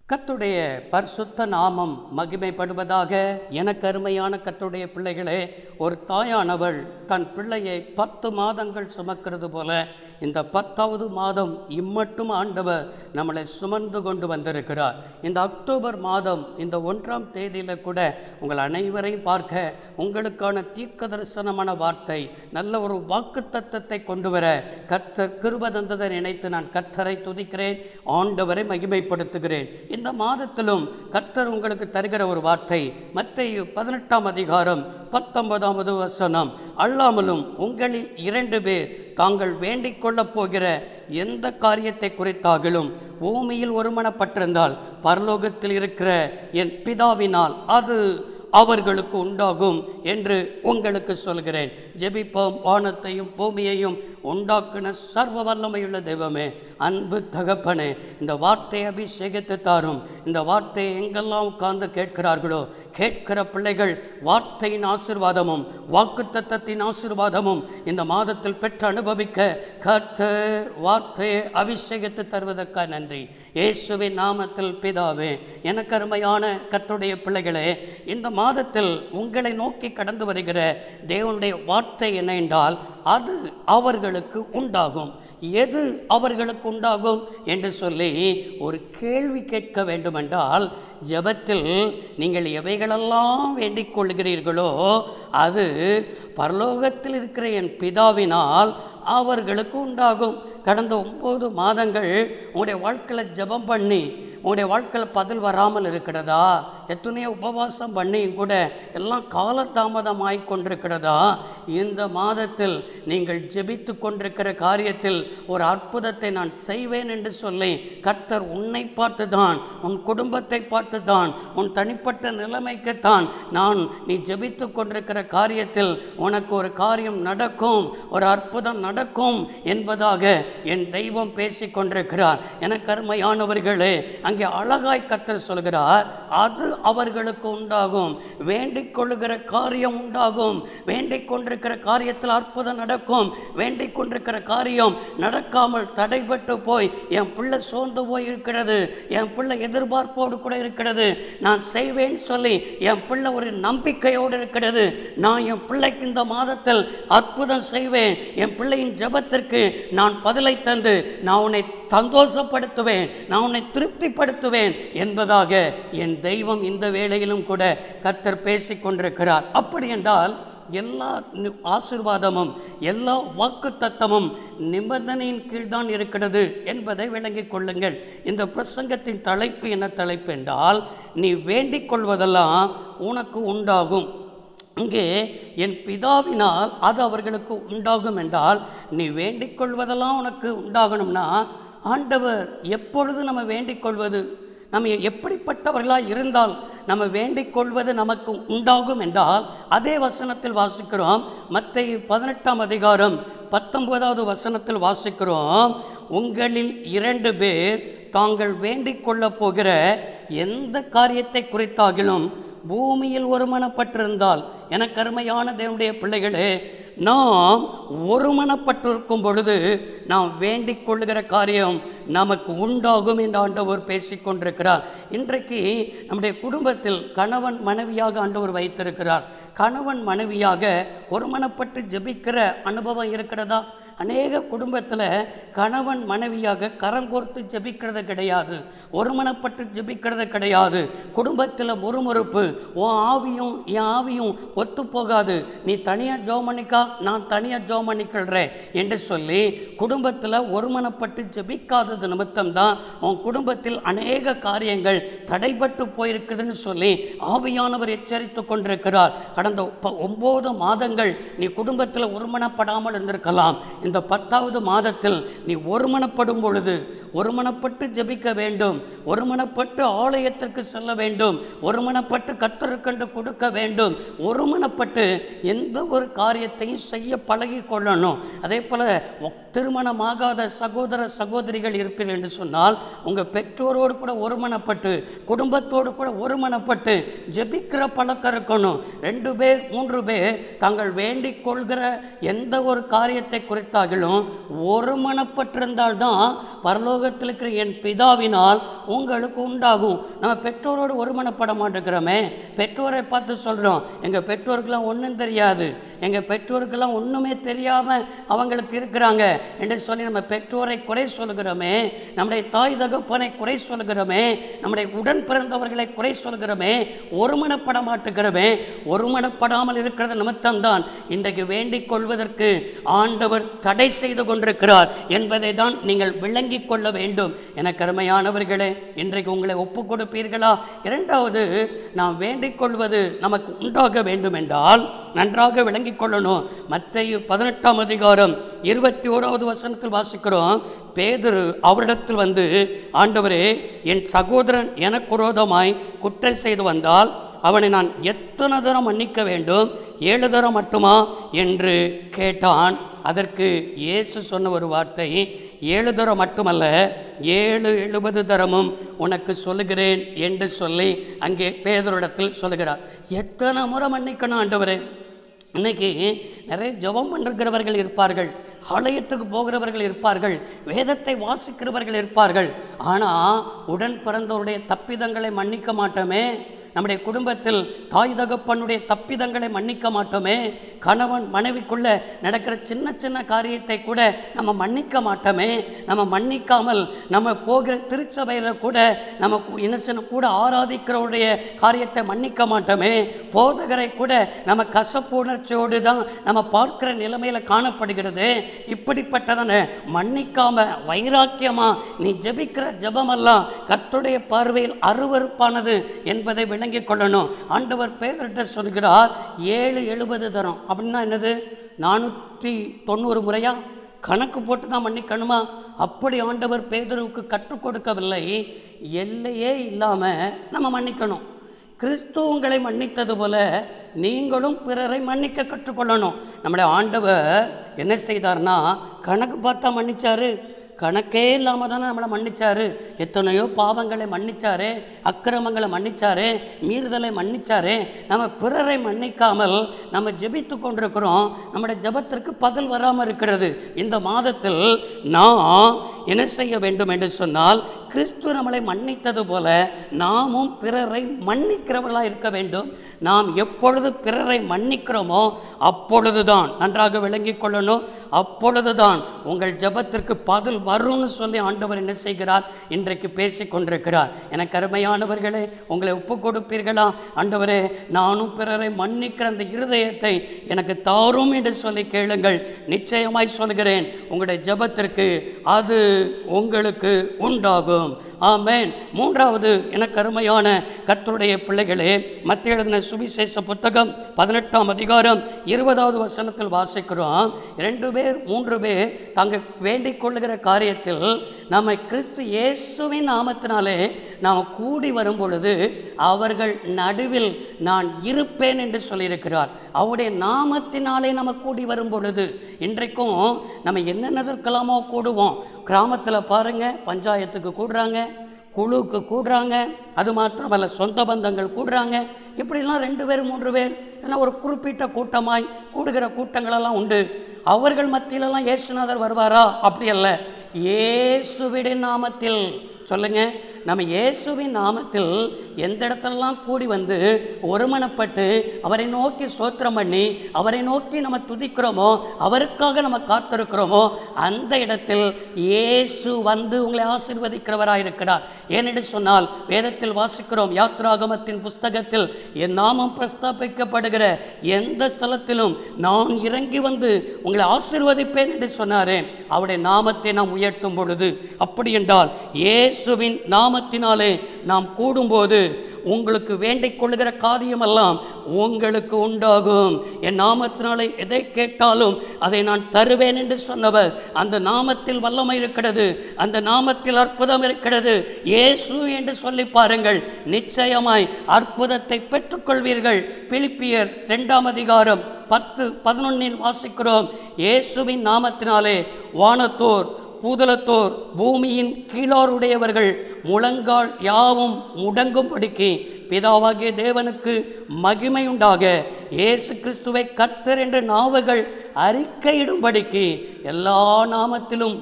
கர்த்தருடைய பரிசுத்த நாமம் மகிமைப்படுவதாக. எனக்கு அருமையான கர்த்தருடைய பிள்ளைகளே, ஒரு தாயானவள் தன் பிள்ளையை 10 மாதங்கள் சுமக்கிறது போல இந்த 10வது மாதம் இம்மட்டும் ஆண்டவர் நம்மளை சுமந்து கொண்டு வந்திருக்கிறார். இந்த அக்டோபர் மாதம் இந்த 1ஆம் தேதியில் கூட உங்கள் அனைவரையும் பார்க்க உங்களுக்கான தீர்க்க தரிசனமான வார்த்தை, நல்ல ஒரு வாக்கு தத்தத்தை கொண்டு வர கர்த்தர் கிருபை தந்ததை நினைத்து நான் கர்த்தரை துதிக்கிறேன், ஆண்டவரை மகிமைப்படுத்துகிறேன். இந்த மாதத்திலும் கர்த்தர் உங்களுக்கு தருகிற ஒரு வார்த்தை மத்தேயு 18ஆம் அதிகாரம் 19வது வசனம். அல்லாமலும் உங்களில் 2 பேர் தாங்கள் வேண்டிக் கொள்ளப் போகிற எந்த காரியத்தை குறித்தாகிலும் பூமியில் ஒருமனப்பட்டிருந்தால் பரலோகத்தில் இருக்கிற என் பிதாவினால் அது அவர்களுக்கு உண்டாகும் என்று உங்களுக்கு சொல்கிறேன். ஜெபிப்போம். வானத்தையும் பூமியையும் உண்டாக்குன சர்வ வல்லமையுள்ள தெய்வமே, அன்பு தகப்பனே, இந்த வார்த்தையை அபிஷேகித்து தாரும். இந்த வார்த்தையை எங்கெல்லாம் உட்கார்ந்து கேட்கிறார்களோ கேட்கிற பிள்ளைகள் வார்த்தையின் ஆசீர்வாதமும் வாக்குத்தத்தத்தின் ஆசீர்வாதமும் இந்த மாதத்தில் பெற்று அனுபவிக்க கர்த்தர் வார்த்தையை அபிஷேகித்து தருவதற்காக நன்றி. இயேசுவின் நாமத்தில் பிதாவே. எனக்கு அருமையான கர்த்தருடைய பிள்ளைகளே, இந்த மாதத்தில் உங்களை நோக்கி கடந்து வருகிற தேவனுடைய வார்த்தை என்ன என்றால், அது அவர்களுக்கு உண்டாகும். எது அவர்களுக்கு உண்டாகும் என்று சொல்லி ஒரு கேள்வி கேட்க வேண்டுமென்றால், ஜெபத்தில் நீங்கள் எவைகளெல்லாம் வேண்டிக் கொள்கிறீர்களோ அது பரலோகத்தில் இருக்கிற என் பிதாவினால் அவர்களுக்கு உண்டாகும். கடந்த 9 மாதங்கள் உங்களுடைய வாழ்க்கையில் ஜெபம் பண்ணி உங்களுடைய வாழ்க்கையில் பதில் வராமல் இருக்கிறதா? எத்தனையோ உபவாசம் பண்ணியும் கூட எல்லாம் காலதாமதமாய் கொண்டிருக்கிறதா? இந்த மாதத்தில் நீங்கள் ஜெபித்து கொண்டிருக்கிற காரியத்தில் ஒரு அற்புதத்தை நான் செய்வேன் என்று சொல்லி கர்த்தர் உன்னை பார்த்து தான், உன் குடும்பத்தை பார்த்து தான், உன் தனிப்பட்ட நிலைமைக்குத்தான் நான் நீ ஜெபித்து கொண்டிருக்கிற காரியத்தில் உனக்கு ஒரு காரியம் நடக்கும், ஒரு அற்புதம் நடக்கும் என்பதாக என் தெய்வம் பேசிக் கொண்டிருக்கிறார். எனக்கு அருமையானவர்களே, அங்கே அழகாய் கர்த்தர் சொல்கிறார், அது அவர்களுக்கு உண்டாகும். வேண்டிக் கொள்ளுகிற காரியம் உண்டாகும். வேண்டிக் கொண்டிருக்கிற காரியத்தில் அற்புதம் நடக்கும். வேண்டிக் கொண்டிருக்கிற காரியம் நடக்காமல் தடைபட்டு போய் என் பிள்ளை சோர்ந்து போய் இருக்கிறது, என் பிள்ளை எதிர்பார்ப்போடு கூட இருக்கிறது, நான் செய்வேன் சொல்லி என் பிள்ளை ஒரு நம்பிக்கையோடு இருக்கிறது, நான் என் பிள்ளைக்கு இந்த மாதத்தில் அற்புதம் செய்வேன், என் பிள்ளையின் ஜெபத்திற்கு நான் பதிலை தந்து நான் உன்னை சந்தோஷப்படுத்துவேன், நான் உன்னை திருப்திப்படுத்துவேன் என்பதாக என் தெய்வம் இந்த வேளையிலும் கூட கர்த்தர் பேசிக் கொண்டிருக்கிறார். அப்படி என்றால் எல்லா ஆசீர்வாதமும் எல்லா வாக்கு தத்தமும் நிபந்தனையின் கீழ்தான் இருக்கிறது என்பதை விளங்கிக் கொள்ளுங்கள். இந்த பிரசங்கத்தின் தலைப்பு என்ன தலைப்பு என்றால், நீ வேண்டிக் கொள்வதெல்லாம் உனக்கு உண்டாகும். இங்கே என் பிதாவினால் அது அவர்களுக்கு உண்டாகும் என்றால், நீ வேண்டிக் கொள்வதெல்லாம் உனக்கு உண்டாகணும்னா ஆண்டவர் எப்பொழுது நம்ம வேண்டிக் கொள்வது, நம்ம எப்படிப்பட்டவர்களாக இருந்தால் நம்ம வேண்டிக் கொள்வது நமக்கு உண்டாகும் என்றால், அதே வசனத்தில் வாசிக்கிறோம். மத்தேயு 18ஆம் அதிகாரம் 19வது வசனத்தில் வாசிக்கிறோம், உங்களில் 2 பேர் தாங்கள் வேண்டிக் கொள்ளப் போகிற எந்த காரியத்தை குறித்தாகிலும் பூமியில் ஒருமனப்பட்டிருந்தால். எனக்கு அருமையான தேவனுடைய பிள்ளைகளே, நாம் ஒருமனப்பட்டிருக்கும் பொழுது நாம் வேண்டிக் கொள்ளுகிற காரியம் நமக்கு உண்டாகும் என்று ஆண்டவர் பேசிக்கொண்டிருக்கிறார். இன்றைக்கு நம்முடைய குடும்பத்தில் கணவன் மனைவியாக ஆண்டவர் வைத்திருக்கிறார். கணவன் மனைவியாக ஒருமனப்பட்டு ஜெபிக்கிற அனுபவம் இருக்கிறதா? அநேக குடும்பத்தில் கணவன் மனைவியாக கரம் கோர்த்து ஜெபிக்கிறது கிடையாது, ஒருமனப்பட்டு ஜெபிக்கிறது கிடையாது. குடும்பத்தில் முறுமுறுப்பு, உன் ஆவியும் என் ஆவியும் ஒத்து போகாது, நீ தனியாக ஜெபம் பண்ணிக்கா, நான் தனியாக ஜெபம் பண்ணிக்கிறேன் என்று சொல்லி குடும்பத்தில் ஒருமனப்பட்டு ஜெபிக்காதது நிமித்தம்தான் உன் குடும்பத்தில் அநேக காரியங்கள் தடைபட்டு போயிருக்குதுன்னு சொல்லி ஆவியானவர் எச்சரித்து கொண்டிருக்கிறார். கடந்த 9 மாதங்கள் நீ குடும்பத்தில் ஒருமனப்படாமல் இருந்திருக்கலாம். இந்த 10வது மாதத்தில் நீ ஒருமனப்படும் பொழுது, ஒருமனப்பட்டு ஜெபிக்க வேண்டும், ஒருமனப்பட்டு ஆலயத்திற்கு செல்ல வேண்டும், ஒருமனப்பட்டு கர்த்தருக்கென்று கொடுக்க வேண்டும், ஒருமனப்பட்டு எந்த ஒரு காரியத்தையும் செய்ய பழகி கொள்ளணும். அதே போல திருமணமாகாத சகோதர சகோதரிகள் இருப்பீர்கள் என்று சொன்னால், உங்கள் பெற்றோரோடு கூட ஒருமனப்பட்டு குடும்பத்தோடு கூட ஒருமனப்பட்டு ஜெபிக்கிற பழக்கம் இருக்கணும். 2 பேர் 3 பேர் தாங்கள் வேண்டிக் கொள்கிற எந்த ஒரு காரியத்தை குறித்தாகிலும் ஒருமனப்பட்டிருந்தால்தான் பரலோக பரலோகத்தில் இருக்கிற என் பிதாவினால் உங்களுக்கு உண்டாகும். நம்ம பெற்றோரோடு ஒருமனப்பட மாட்டேங்கிறோமே. பெற்றோரை பார்த்து சொல்கிறோம், எங்கள் பெற்றோருக்கெல்லாம் ஒன்றும் தெரியாது, எங்கள் பெற்றோருக்கெல்லாம் ஒன்றுமே தெரியாமல் அவங்களுக்கு இருக்கிறாங்க என்று சொல்லி நம்ம பெற்றோரை குறை சொல்கிறோமே, நம்முடைய தாய் தகப்பனை குறை சொல்கிறோமே, நம்முடைய உடன் பிறந்தவர்களை குறை சொல்கிறோமே, ஒருமனப்பட மாட்டேங்கிறோமே. ஒருமனப்படாமல் இருக்கிறது நிமித்தம்தான் இன்றைக்கு வேண்டிக் கொள்வதற்கு ஆண்டவர் தடை செய்து கொண்டிருக்கிறார் என்பதை தான் நீங்கள் விளங்கிக் கொள்ள வேண்டும். என கருமையானவர்களே, இன்றைக்கு உங்களை ஒப்பு கொடுப்பீர்களா? இரண்டாவது, நாம் வேண்டிக் கொள்வது நமக்கு உண்டாக வேண்டும் என்றால் நன்றாக விளங்கிக் கொள்ளணும். மத்தேயு 18ஆம் அதிகாரம் 21வது வசனத்தில் வாசிக்கிறோம், பேதுரு அவரிடத்தில் வந்து, ஆண்டவரே, என் சகோதரன் எனக்கு விரோதமாய் குற்றம் செய்து வந்தால் அவனை நான் எத்தனை தரம் மன்னிக்க வேண்டும்? 7 தரம் மட்டுமா என்று கேட்டான். அதற்கு இயேசு சொன்ன ஒரு வார்த்தை, 7 தரம் மட்டுமல்ல, 70 தரமும் உனக்கு சொல்லுகிறேன் என்று சொல்லி அங்கே பேதுருவிடத்தில் சொல்லுகிறார். எத்தனை முறை மன்னிக்கணும் ஆண்டவரே? இன்னைக்கு நிறைய ஜெபம் பண்ணுறவர்கள் இருப்பார்கள், ஆலயத்துக்கு போகிறவர்கள் இருப்பார்கள், வேதத்தை வாசிக்கிறவர்கள் இருப்பார்கள். ஆனால் உடன் பிறந்தவருடைய தப்பிதங்களை மன்னிக்க மாட்டோமே. நம்முடைய குடும்பத்தில் தாய் தகப்பனுடைய தப்பிதங்களை மன்னிக்க மாட்டோமே. கணவன் மனைவிக்குள்ள நடக்கிற சின்ன சின்ன காரியத்தை கூட நம்ம மன்னிக்க மாட்டோமே. நம்ம மன்னிக்காமல் நம்ம போகிற திருச்சபையில் கூட நம்ம இன்னசன கூட ஆராதிக்கிறவருடைய காரியத்தை மன்னிக்க மாட்டோமே. போதகரை கூட நம்ம கசப்பு உணர்ச்சியோடு தான் நம்ம பார்க்கிற நிலைமையில் காணப்படுகிறது. இப்படிப்பட்டதான மன்னிக்காம வைராக்கியமா நீ ஜெபிக்கிற ஜெபமெல்லாம் கர்த்தருடைய பார்வையில் அருவருப்பானது என்பதை விளங்கிக் கொள்ளணும். ஆண்டவர் பேதுருவிட்ட சொல்கிறார், 7-70 தரம். அப்படின்னா என்னது? 490 முறையா? கணக்கு போட்டு தான் மன்னிக்கணுமா? அப்படி ஆண்டவர் பேதுருவுக்கு கற்றுக் கொடுக்கவில்லை. எல்லையே இல்லாமல் நம்ம மன்னிக்கணும். கிறிஸ்துவங்களை மன்னித்தது போல நீங்களும் பிறரை மன்னிக்க கற்றுக்கொள்ளணும். நம்முடைய ஆண்டவர் என்ன செய்தார்னா, கணக்கு பார்த்தா மன்னிச்சாரு. கணக்கே இல்லாமல் தானே நம்மளை மன்னிச்சாரு. எத்தனையோ பாவங்களை மன்னிச்சாரு, அக்கிரமங்களை மன்னிச்சாரு, மீறுதலை மன்னிச்சாரு. நம்ம பிறரை மன்னிக்காமல் நம்ம ஜெபித்து கொண்டிருக்கிறோம். நம்முடைய ஜெபத்திற்கு பதில் வராமல் இருக்கிறது. இந்த மாதத்தில் நாம் என்ன செய்ய வேண்டும் என்று சொன்னால், கிறிஸ்து நம்மளை மன்னித்தது போல நாமும் பிறரை மன்னிக்கிறவர்களாக இருக்க வேண்டும். நாம் எப்பொழுது பிறரை மன்னிக்கிறோமோ அப்பொழுதுதான், நன்றாக விளங்கிக் கொள்ளணும், அப்பொழுதுதான் உங்கள் ஜெபத்திற்கு பதில் வரும்னு சொல்லி ஆண்டவர் என்ன செய்கிறார்? இன்றைக்கு பேசி கொண்டிருக்கிறார். எனக்கு அருமையானவர்களே, உங்களை ஒப்பு கொடுப்பீர்களா? ஆண்டவரே, நானும் பிறரை மன்னிக்கிற அந்த இருதயத்தை எனக்கு தாரும் என்று சொல்லி கேளுங்கள். நிச்சயமாய் சொல்கிறேன், உங்களுடைய ஜெபத்திற்கு அது உங்களுக்கு உண்டாகும். ஆமென். மூன்றாவது, எனக்கு அருமையான கர்த்தருடைய பிள்ளைகளே, மத்தேயு எழுதின சுவிசேஷ புத்தகம் 18ஆம் அதிகாரம் 20வது வசனத்தில் வாசிக்கிறோம், 2 பேர் 3 பேர் தாங்கள் வேண்டிக் கொள்ளுகிற காரியத்தில் நம்ம கிறிஸ்து இயேசுவின் நாமத்தினாலே நாம் கூடி வரும் பொழுது அவர்கள் நடுவில் நான் இருப்பேன் என்று சொல்லியிருக்கிறார். அவருடைய நாமத்தினாலே நம்ம கூடி வரும் பொழுது, இன்றைக்கும் நம்ம என்னென்னதற்கெல்லாமோ கூடுவோம். கிராமத்தில் பாருங்கள், பஞ்சாயத்துக்கு கூடுறாங்க, குழுவுக்கு கூடுறாங்க, அது மாத்திரமல்ல சொந்த பந்தங்கள் கூடுறாங்க. இப்படிலாம் 2 பேர் 3 பேர் ஏன்னா ஒரு குறிப்பிட்ட கூட்டமாய் கூடுகிற கூட்டங்களெல்லாம் உண்டு. அவர்கள் மத்தியிலெல்லாம் இயேசுநாதர் வருவாரா? அப்படி அல்ல. இயேசுவின் நாமத்தில் சொல்லுங்க, நம்ம இயேசுவின் நாமத்தில் எந்த இடத்துலலாம் கூடி வந்து ஒருமனப்பட்டு அவரை நோக்கி ஸ்தோத்திரம் பண்ணி அவரை நோக்கி நம்ம துதிக்கிறோமோ, அவருக்காக நம்ம காத்திருக்கிறோமோ, அந்த இடத்தில் இயேசு வந்து உங்களை ஆசீர்வதிக்கிறவராக இருக்கிறார். ஏனென்று சொன்னால் வேதத்தில் வாசிக்கிறோம், யாத்ராகமத்தின் புஸ்தகத்தில் என் நாமம் பிரஸ்தாபிக்கப்படுகிற எந்த ஸ்தலத்திலும் நான் இறங்கி வந்து உங்களை ஆசீர்வதிப்பேன் என்று சொன்னாரே. அவருடைய நாமத்தை நாம் உயர்த்தும் பொழுது, அப்படி என்றால் இயேசுவின் நாமத்தினாலே நாம் கூடும்போது உங்களுக்கு வேண்டிக் கொள்ளுகிற காரியமெல்லாம் உங்களுக்கு உண்டாகும். என் நாமத்தினாலே எதை கேட்டாலும் அதை நான் தருவேன் என்று சொன்னவர், அந்த நாமத்தில் வல்லமை இருக்கிறது, அந்த நாமத்தில் அற்புதம் இருக்கிறது. இயேசு என்று சொல்லி பாருங்கள், நிச்சயமாய் அற்புதத்தை பெற்றுக்கொள்வீர்கள். பிலிப்பியர் 2ஆம் அதிகாரம் 10-11 வாசிக்கிறோம், இயேசுவின் நாமத்தினாலே வானத்தோர் பூதலத்தோர் பூமியின் கீழாருடையவர்கள் முழங்கால் யாவும் முடங்கும்படிக்கு பிதாவாகிய தேவனுக்கு மகிமையுண்டாக இயேசு கிறிஸ்துவை கர்த்தர் என்ற நாவுகள் அறிக்கையிடும்படிக்கு எல்லா நாமத்திலும்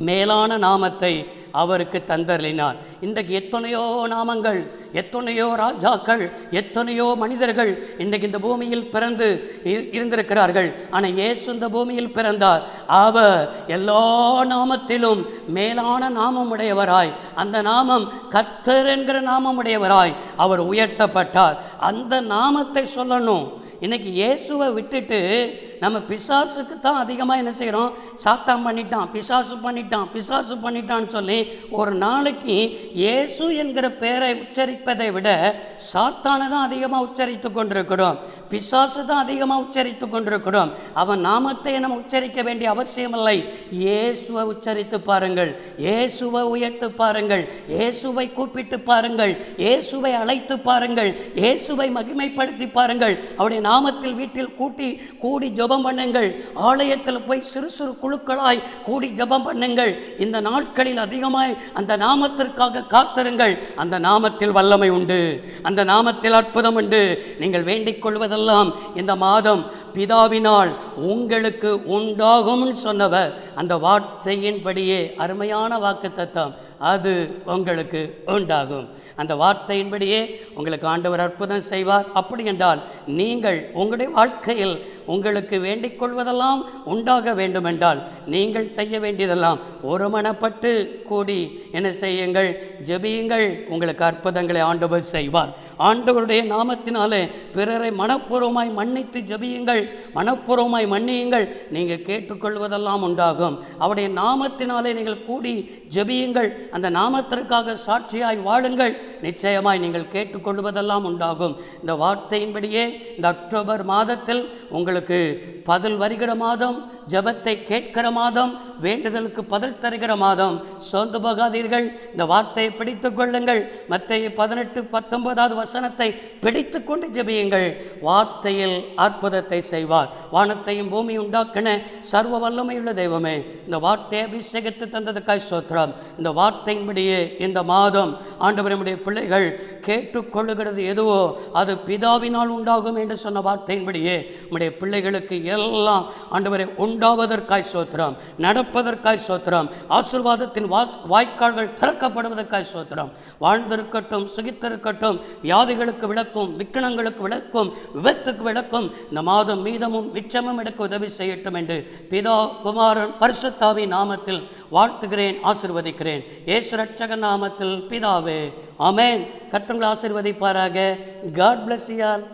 மேலான நாமத்தை அவருக்கு தந்தருளினார். இன்றைக்கு எத்தனையோ நாமங்கள், எத்தனையோ ராஜாக்கள், எத்தனையோ மனிதர்கள் இன்றைக்கு இந்த பூமியில் பிறந்து இருந்திருக்கிறார்கள். ஆனால் இயேசு இந்த பூமியில் பிறந்தார். அவர் எல்லா நாமத்திலும் மேலான நாமம் உடையவராய், அந்த நாமம் கர்த்தர் என்கிற நாமம் உடையவராய் அவர் உயர்த்தப்பட்டார். அந்த நாமத்தை சொல்லணும். இன்னைக்கு இயேசுவை விட்டுட்டு நம்ம பிசாசுக்கு தான் அதிகமாக என்ன செய்கிறோம்? சாத்தான் பண்ணிட்டான், பிசாசு பண்ணிட்டான், பிசாசு பண்ணிட்டான்னு சொல்லி ஒரு நாளைக்கு இயேசு என்கிற பெயரை உச்சரிப்பதை விட சாத்தானை தான் அதிகமாக உச்சரித்து கொண்டிருக்கிறோம், பிசாசு தான் அதிகமாக உச்சரித்து கொண்டிருக்கிறோம். அவன் நாமத்தை நம்ம உச்சரிக்க வேண்டிய அவசியமில்லை. இயேசுவை உச்சரித்து பாருங்கள், இயேசுவை உயர்த்து பாருங்கள், இயேசுவை கூப்பிட்டு பாருங்கள், இயேசுவை அழைத்து பாருங்கள், இயேசுவை மகிமைப்படுத்தி பாருங்கள். அவருடைய நாமத்தில் வீட்டில் கூடி ஜெபம் பண்ணுங்கள். ஆலயத்தில் போய் சிறு சிறு குழுக்களாய் கூடி ஜெபம் பண்ணுங்கள். இந்த நாட்களில் அதிகமாய் அந்த நாமத்திற்காக காத்திருங்கள். அந்த நாமத்தில் வல்லமை உண்டு, அந்த நாமத்தில் அற்புதம் உண்டு. நீங்கள் வேண்டிக் கொள்வதெல்லாம் இந்த மாதம் பிதாவினால் உங்களுக்கு உண்டாகும் சொன்னவர் அந்த வார்த்தையின்படியே, அருமையான வாக்குத்தத்தம், அது உங்களுக்கு உண்டாகும். அந்த வார்த்தையின்படியே உங்களுக்கு ஆண்டவர் அற்புதம் செய்வார். அப்படி என்றால் நீங்கள் உங்களுடைய வாழ்க்கையில் உங்களுக்கு வேண்டிக் கொள்வதெல்லாம் உண்டாக வேண்டுமென்றால் நீங்கள் செய்ய வேண்டியதெல்லாம் ஒருமனப்பட்டு கூடி என்ன செய்யுங்கள்? ஜெபியுங்கள். உங்களுக்கு அற்புதங்களை ஆண்டவர் செய்வார். ஆண்டவருடைய நாமத்தினாலே பிறரை மனப்பூர்வமாய் மன்னித்து ஜெபியுங்கள், மனப்பூர்வமாய் மன்னியுங்கள். நீங்கள் கேட்டுக்கொள்வதெல்லாம் உண்டாகும். அவருடைய நாமத்தினாலே நீங்கள் கூடி ஜெபியுங்கள். அந்த நாமத்திற்காக சாட்சியாய் வாழுங்கள். நிச்சயமாய் நீங்கள் கேட்டுக்கொள்வதெல்லாம் உண்டாகும். இந்த வார்த்தையின்படியே இந்த அக்டோபர் மாதத்தில் உங்களுக்கு பதில் வருகிற மாதம், ஜெபத்தை கேட்கிற மாதம், வேண்டுதலுக்கு பதில் தருகிற மாதம். சோர்ந்து போகாதீர்கள். இந்த வார்த்தையை பிடித்துக் கொள்ளுங்கள். மத்தேயு 18:19 வசனத்தை பிடித்து கொண்டு ஜெபியுங்கள். வார்த்தையில் அற்புதத்தை செய்வார். வானத்தையும் பூமி உண்டாக்கின சர்வ வல்லமையுள்ள தெய்வமே, இந்த வார்த்தையை அபிஷேகித்து தந்ததுக்காய் ஸ்தோத்திரம். இந்த வார்த்தையின்படியே இந்த மாதம் ஆண்டவர் நம்முடைய பிள்ளைகள் கேட்டுக்கொள்ளுகிறது எதுவோ அது பிதாவினால் உண்டாகும் என்று சொன்ன வார்த்தையின்படியே நம்முடைய பிள்ளைகளுக்கு எல்லாம் ஆண்டவரை உண்டாவதற்காய் ஸ்தோத்திரம், நடப்பதற்காய் ஸ்தோத்திரம், ஆசீர்வாதத்தின் வாய்க்கால்கள் திறக்கப்படுவதற்காய் ஸ்தோத்திரம். வாழ்ந்திருக்கட்டும், சுகித்திருக்கட்டும், வியாதிகளுக்கு விளக்கும், விக்கனங்களுக்கு விளக்கும், விபத்துக்கு விளக்கும். இந்த மாதம் மீதமும் மிச்சமும் எடுக்க உதவி செய்யட்டும் என்று பிதா குமாரன் பரிசுத்தாவின் நாமத்தில் வாழ்த்துகிறேன், ஆசீர்வதிக்கிறேன். இயேசு ரட்சகன் நாமத்தில் பிதாவே, ஆமென். கர்த்தர் உங்களை ஆசீர்வதிப்பாராக. God bless you all.